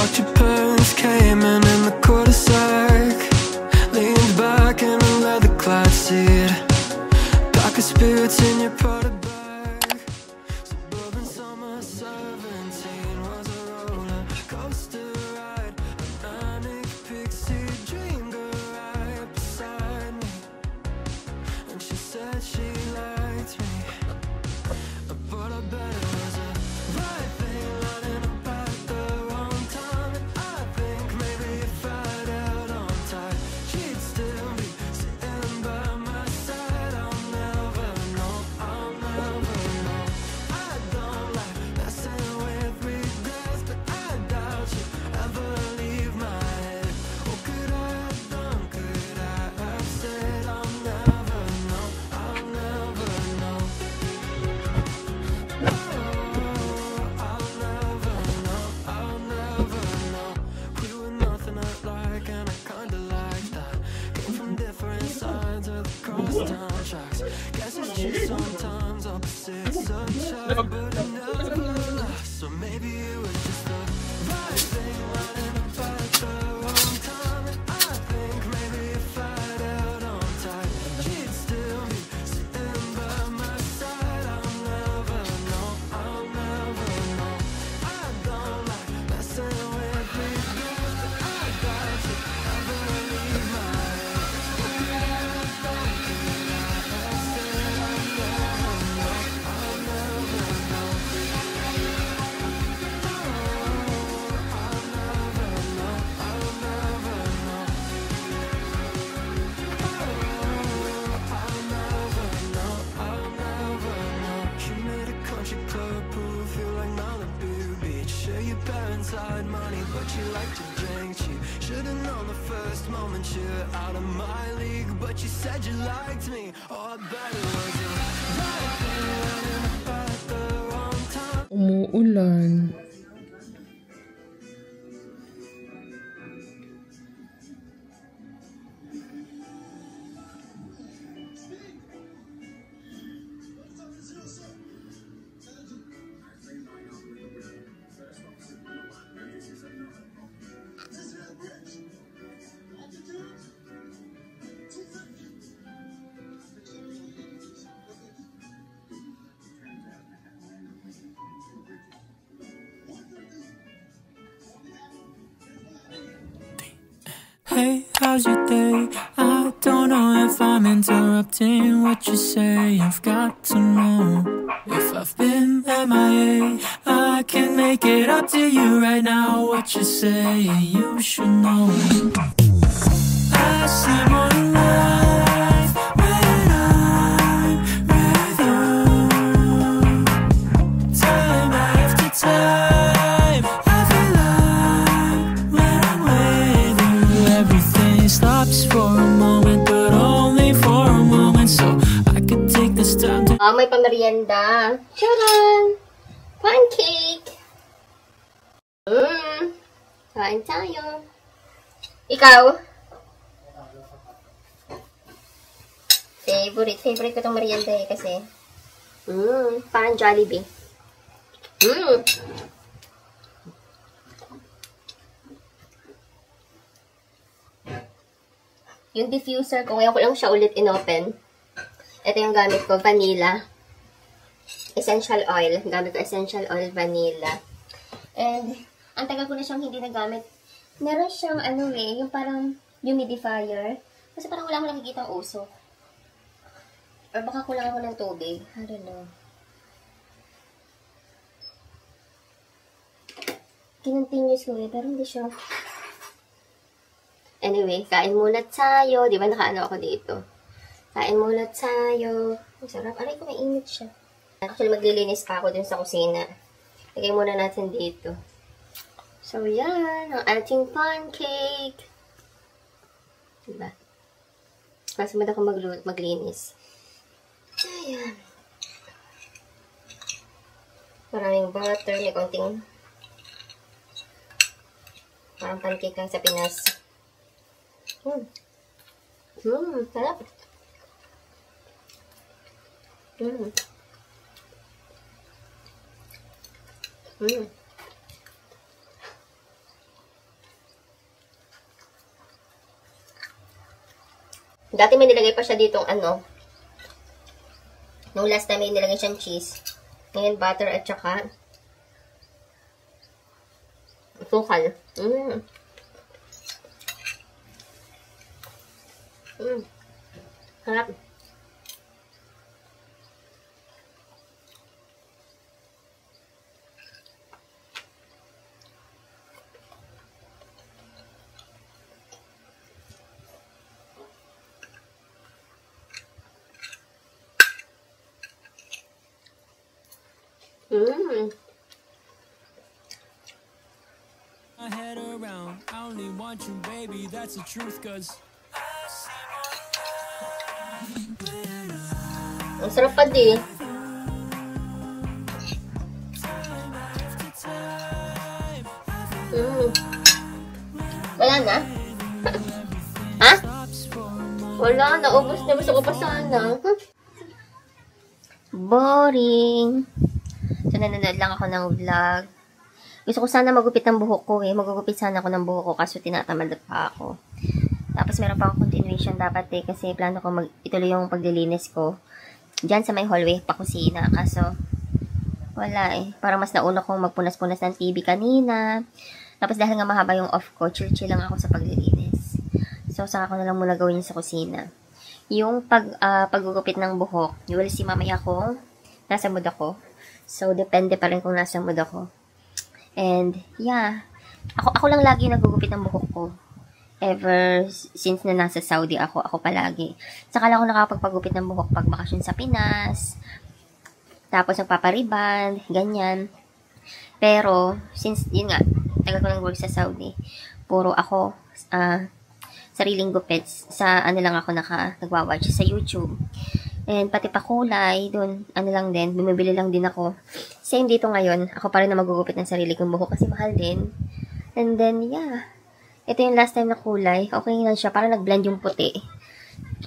watch your parents came in the cul-de-sac. Leaned back in a leather-clad seat. Pack of spirits in your potted bag. Suburban summer 17 was a roller coaster ride. A manic pixie dream girl right beside me. And she said she liked me, but I bet it was a right thing lining up at the wrong time. And I think maybe if I'd held on tight, she'd still be sitting by my side. I'll never know, I'll never know. I don't like messing with regrets, but I doubt you ever leave my head. What could I have done, could I have said? I'll never know, I'll never know. Sometimes opposites attract, but it never lasts. So maybe it was just the right thing lining up at the wrong time. And I think maybe if I'd held on tight, she'd still be sitting by my side. I'll never know, I'll never know. I don't like messing with regrets, but I doubt you ever leave my head. What could I have done, could I have said? I'll never know, I'll never know. She made a country club pool feel like Malibu Beach. Sure, your parents had money, but you like to drink cheap. Should've known the first moment you're out of my league, but you said you liked me. Oh, I bet it was a right thing running up at the wrong time. Umuulan. Hey, how's your day? I don't know if I'm interrupting what you say. I've got to know if I've been MIA. I can make it up to you right now. What you say, you should know. I see more life when I'm with you. Time after time, I feel like when I'm with you, everything stops for a moment, but only for a moment. So I could take this time to May pamerienda. Charan! Pancake! Kain tayo. Ikaw? Favorite ko itong merienda eh kasi. Parang Jollibee. Yung diffuser ko, ngayon ko lang siya ulit inopen. Ito yung gamit ko, vanilla. Essential oil. Gamit ko essential oil, vanilla. And, ang tagal ko na siyang hindi nagamit. Meron siyang, yung parang humidifier. Kasi parang wala akong nakikita ang usok. Or baka kulang ako ng tubig. I don't know. Kinontinuous ko pero hindi siya. Anyway, kain muna tayo. Di ba nakaano ako dito? Kain muna tayo. Ang sarap. Aray ko, mainit siya. Actually, maglilinis pa ako dun sa kusina. Lagay muna natin dito. So, yan. Ang ating pancake. Diba? Kasi mada ako maglinis. Ayan. Maraming butter. May konting parang pancake lang sa Pinas. Sarap. Dati may nilagay pa siya ditong ano. Nung last time may nilagay siyang cheese. Ngayon butter at saka sukal. Harap. My head around, I only want you, baby, that's the truth, cause ang sarap pa din. Wala na? Ha? Wala, naubos na. Gusto ko pa sana. Boring. So, nanonood lang ako ng vlog. Gusto ko sana magupit ng buhok ko eh. Magugupit sana ako ng buhok ko kaso tinatamad pa ako. Tapos meron pa akong continuation dapat eh. Kasi plano ko ituloy yung paglilinis ko. Diyan sa may hallway, pakusina. Kaso, wala eh. Parang mas nauna kong magpunas-punas ng TV kanina. Tapos dahil nga mahaba yung off ko, chill-chill lang ako sa paglilinis. So, saka ko na lang muna gawin sa kusina. Yung paggugupit ng buhok, you will see mamaya kung nasa mood ako. So, depende pa rin kung nasa mood ako. And, yeah. Ako lang lagi nagugupit ng buhok ko. Ever since na nasa Saudi ako palagi. Saka lang ako nakapagpagupit ng buhok pag bakasyon sa Pinas. Tapos nagpapariban, ganyan. Pero, since, yun nga, tagal ko nag-work sa Saudi, puro ako, sariling gupits, sa ano lang ako nagwa-watch sa YouTube. And pati pa kulay, dun, ano lang din, bumibili lang din ako. Same dito ngayon, ako pa rin na magugupit ng sarili kong buhok kasi mahal din. And then, yeah. Ito yung last time na kulay. Okay lang siya, parang nag-blend yung puti.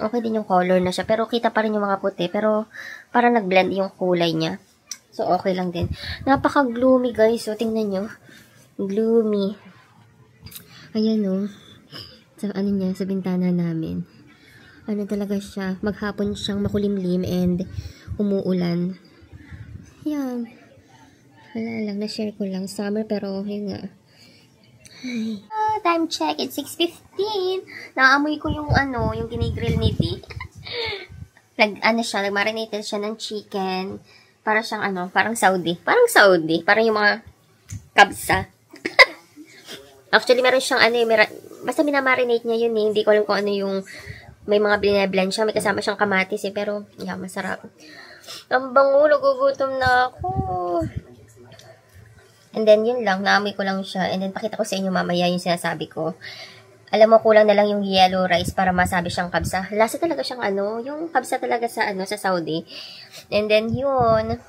Okay din yung color na siya, pero kita pa rin yung mga puti, pero parang nag-blend yung kulay niya. So, okay lang din. Napaka-gloomy, guys. So, tingnan nyo. Gloomy. Ayan, oh. Sa ano niya, sa bintana namin. Ano talaga siya, maghapon siyang makulimlim and umuulan. Yan. Wala lang, na-share ko lang. Summer, pero yun nga. Ay. Time check, it's 6:15. Naamoy ko yung ano, yung ginigrill ni Vic. Nag-marinate siya ng chicken. Para siyang ano, parang Saudi. Parang yung mga kabsa. Actually, meron siyang ano, basta minamarinate niya yun eh. Hindi ko alam kung ano yung, may mga blend siya. May kasama siyang kamatis eh. Pero, yeah, masarap. Ang bango, nagugutom na ako. And then, yun lang. Naamoy ko lang siya. And then, pakita ko sa inyo mamaya yung sinasabi ko. Alam mo, kulang na lang yung yellow rice para masabi siyang kabsa. Lasa talaga siyang ano, yung kabsa talaga sa ano, sa Saudi. And then, yun.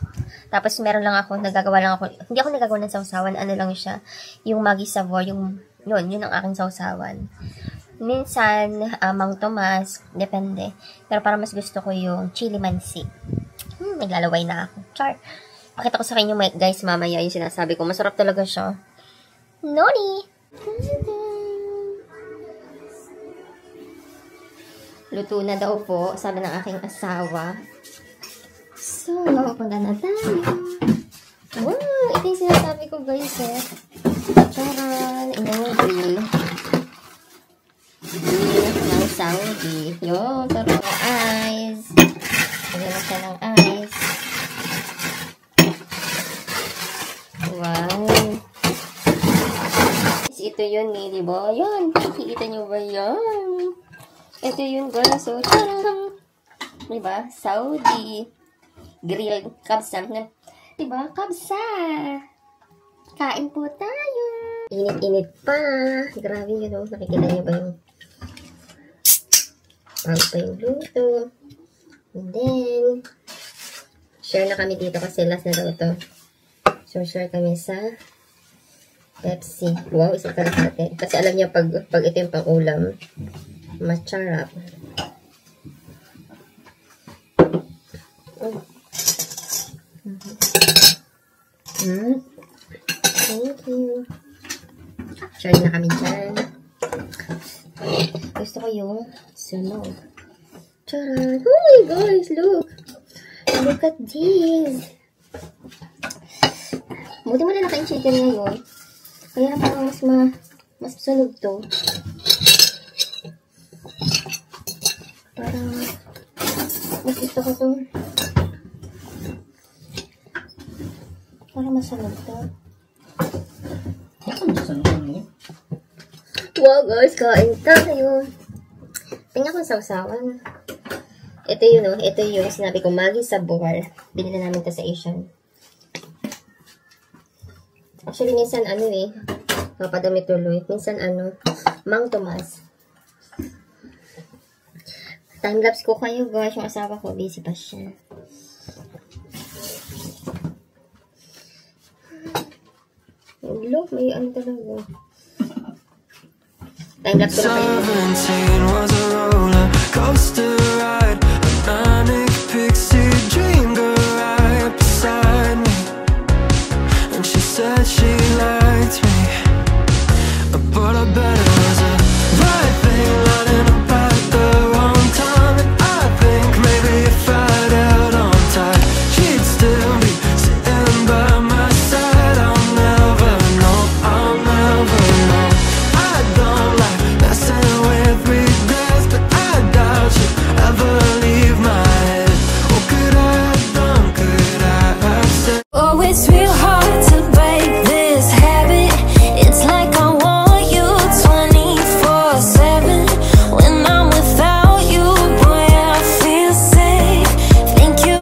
Tapos, meron lang ako, nagagawa lang ako. Hindi ako nagagawa ng sausawan. Ano lang siya. Yung Maggi Savoy, yun ang aking sausawan. Minsan, Mang Tomas, depende. Pero para mas gusto ko yung chili mansi. Naglalaway na ako. Char. Pakita ko sa inyo guys mamaya yung sinasabi ko. Masarap talaga siya. Noni! Luto na daw po, sabi ng aking asawa. So, punta na tayo. Wow! Ito yung sinasabi ko guys eh. Charan! Grill. Grill ng Saudi. Yun, sarap ng ice. Lagyan na siya ng ice. Wow. Ito yun eh, diba? Yan. Kikita nyo ba yan? Ito yun guys. So, charang. Diba? Saudi. Grilled kabsa. Diba? Kabsa. Kain po tayo. Init-init pa. Grabe yun o. Nakikita nyo ba yung bago pa yung luto. And then, share na kami dito kasi last na daw ito. So, share kami sa Pepsi. Wow, isang kalahati. Kasi alam niya, pag ito yung pang-ulam, macharap. Thank you. Share na kami dyan. Gusto ko yung sunog. Charan! Oh my guys, look! Look at this! Buti mo na naka-in chicken ngayon. Kaya na parang mas sunog to. Parang mas gusto ko to. Parang masunod to. Wow guys, kain tayo. Tingnan ko sausawan. Ito yun, no? Ito yung sinabi ko, Maggi Sabor. Binili namin to sa Asian. Actually, minsan mapadami tuloy. Minsan Mang Tomas. Timelapse ko kayo guys. Yung asawa ko, busy pa siya. Look, may talaga. Timelapse ko na kayo. 17 was a roller coaster.